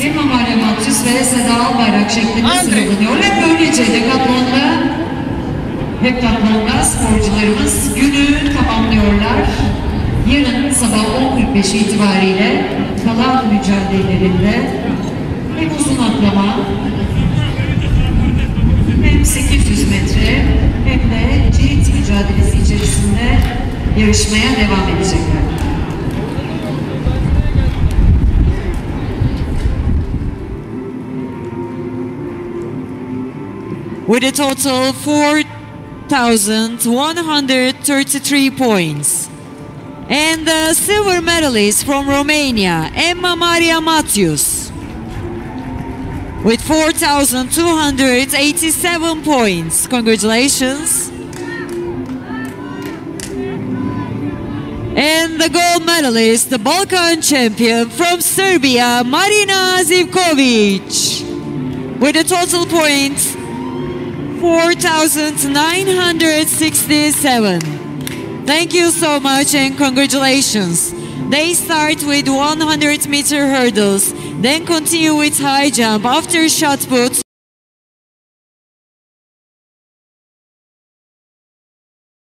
Emma Maria Matyus ve Seda Albayrak şeklinde sıralanıyor. Böylece heptatlonda sporcularımız günü tamamlıyorlar. Yarın sabah 10.45 itibariyle kalan mücadelelerinde hem uzun atlama hem 800 metre hem de cirit mücadelesi içerisinde yarışmaya devam edecekler. With a total 4,133 points. And the silver medalist from Romania, Emma Maria Matyus, with 4,287 points. Congratulations. And the gold medalist, the Balkan champion from Serbia, Marina Zivkovic, with a total points 4,967. Thank you so much and congratulations. They start with 100-meter hurdles, then continue with high jump. After shot put,